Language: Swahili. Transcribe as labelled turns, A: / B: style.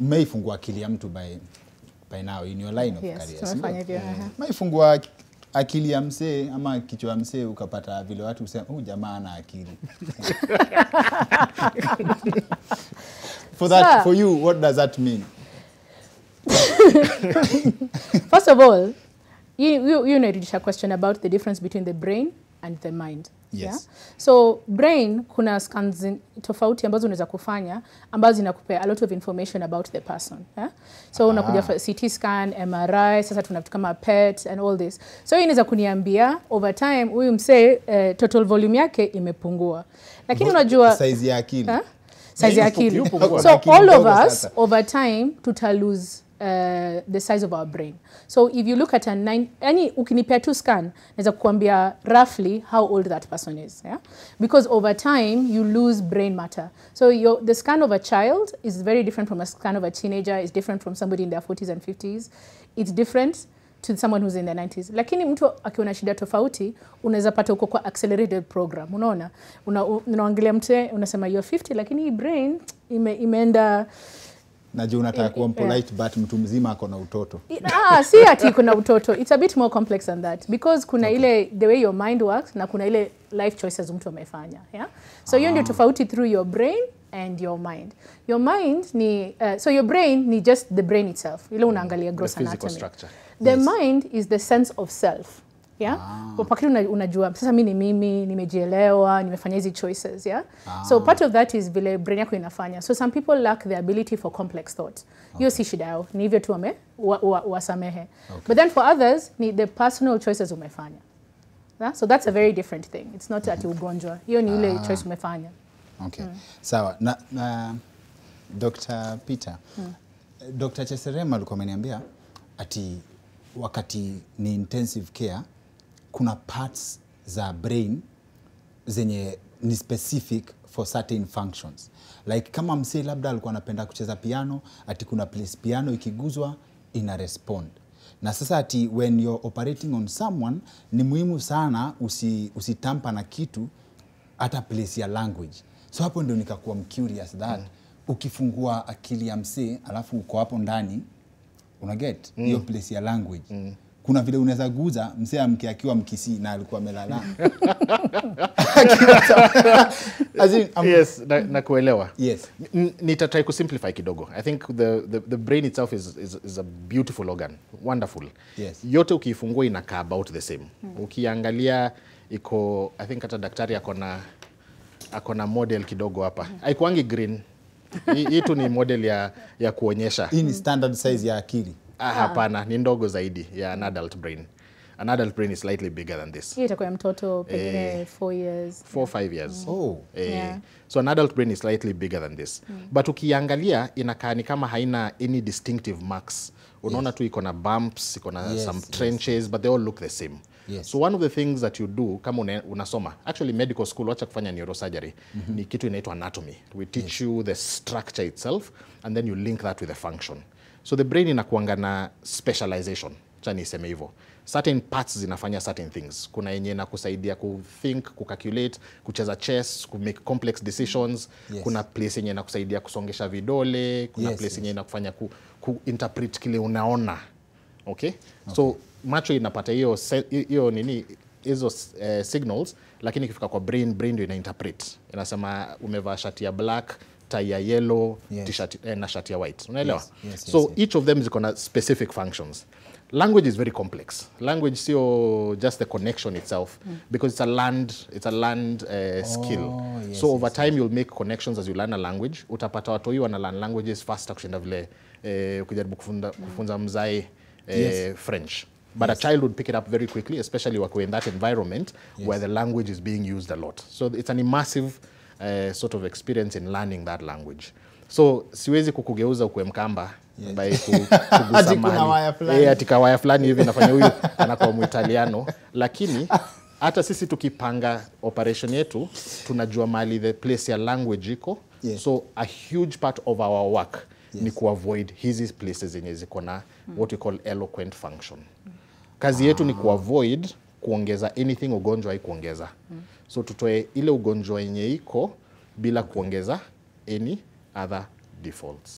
A: Meifungua akili ya mtu by now in your line of career.
B: Tumefanya hivyo.
A: Meifungua akili ya msee ama kichwa ya msee ukapata vile watu husema jamaa ana akili. For you, what does that mean?
B: First of all, you know, a question about the difference between the brain and the mind.
A: Yes.
B: Yeah? So brain, kuna scans tofauti ambazo unaweza kufanya ambazo zinakupea a lot of information about the person. Yeah? So unakuja CT scan, MRI, sasa tuna vitu kama PET and all this. So inaweza kuniambia over time huyu msee total volume yake imepungua. Lakini unajua
A: size ya akili.
B: Size ya akili. So all of us over time tuta lose the size of our brain. So if you look at any ukinipea tu scan, naweza kuambia roughly how old that person is. Yeah? Because over time you lose brain matter. So the scan of a child is very different from a scan of a teenager. It's different from somebody in their 40s and 50s. It's different to someone who's in their 90s. Lakini mtu akiwa na shida tofauti, unaweza pata uko kwa accelerated program. Unaona? Unaangalia mtu unasema you're 50 lakini brain imeenda.
A: Najua unataka kuwa polite but mtu mzima ako na utoto.
B: Si ati kuna utoto. It's a bit more complex than that because kuna ile the way your mind works na kuna ile life choices mtu amefanya, yeah? So hiyo ndio tofauti through your brain and your mind. Your mind ni so your brain ni just the brain itself. Ile unaangalia gross anatomy. The mind is the sense of self. Yeah? Wakati unajua sasa mimi nimejielewa, nimefanya hizi choices, yeah? So part of that is vile brain yako inafanya. So some people lack the ability for complex thought. Hiyo si shida yao, ni hivyo tu wasamehe. But then for others ni the personal choices umefanya. Yeah? So that's a very different thing. It's not ati ugonjwa. Hiyo ni ile choice umefanya.
A: Okay. Sawa. Na Dr. Peter. Dr. Cheserem alikuwa ameniambia ati wakati ni intensive care kuna parts za brain zenye ni specific for certain functions. Like kama msee labda alikuwa anapenda kucheza piano, ati kuna place piano ikiguzwa ina respond. Na sasa ati when you're operating on someone ni muhimu sana usitampa na kitu hata place ya language. So hapo ndio nikakuwa curious that ukifungua akili ya msee alafu uko hapo ndani unaget hiyo place ya language. Kuna vile unaweza guza msee amke akiwa mkisi na alikuwa amelala.
C: Yes, na kuelewa.
A: Yes.
C: Nitatry ku simplify kidogo. I think the brain itself is a beautiful organ. Wonderful.
A: Yes.
C: Yote ukifungua inakaa about the same. Ukiangalia iko I think hata daktari akona model kidogo hapa. Haikuangi green. Hii tu ni model ya kuonyesha.
A: Hii ni standard size ya akili.
C: Hapana, ni ndogo zaidi ya an adult brain. An adult brain is slightly bigger than this.
B: Hii itakuwa mtoto pengine 4 years.
C: 4-5 years.
A: Oh.
B: Yeah.
C: So an adult brain is slightly bigger than this. But ukiangalia inakaa ni kama haina any distinctive marks. Unaona tu iko na bumps, iko na some trenches, but they all look the same.
A: Yes.
C: So one of the things that you do kama unasoma, actually medical school wacha kufanya neurosurgery, ni kitu inaitwa anatomy. We teach you the structure itself and then you link that with the function. So the brain inakuanga na specialization. Cha niseme hivyo. Certain parts zinafanya certain things. Kuna yenye inakusaidia ku think, ku calculate, kucheza chess, ku make complex decisions. Kuna place yenye inakusaidia kusongesha vidole, kuna place yenye inakufanya ku interpret kile unaona. Okay? So macho inapata hiyo nini hizo signals, lakini ikifika kwa brain ndio ina interpret. Inasema umevaa shati ya black, tie ya yellow, t-shirt na shati ya white. Unaelewa? So each of them is gonna specific functions. Language is very complex. Language sio just the connection itself because it's a learned skill. So over time you'll make connections as you learn a language. Utapata watu hiyo wana learn languages faster kushinda vile ukijaribu kufunza mzai French. But a child would pick it up very quickly, especially when in that environment where the language is being used a lot. So it's an immersive sort of experience in learning that language. So siwezi kukugeuza ukue Mkamba by kugusa mahali. Atika waya fulani hivi nafanya huyu anakuwa Muitaliano, lakini hata sisi tukipanga operation yetu tunajua mahali the place ya language iko. So a huge part of our work ni kuavoid hizi places zenye ziko na what we call eloquent function. Kazi yetu ni kuavoid kuongeza anything ugonjwa haikuongeza. So tutoe ile ugonjwa yenye iko bila kuongeza any other defaults.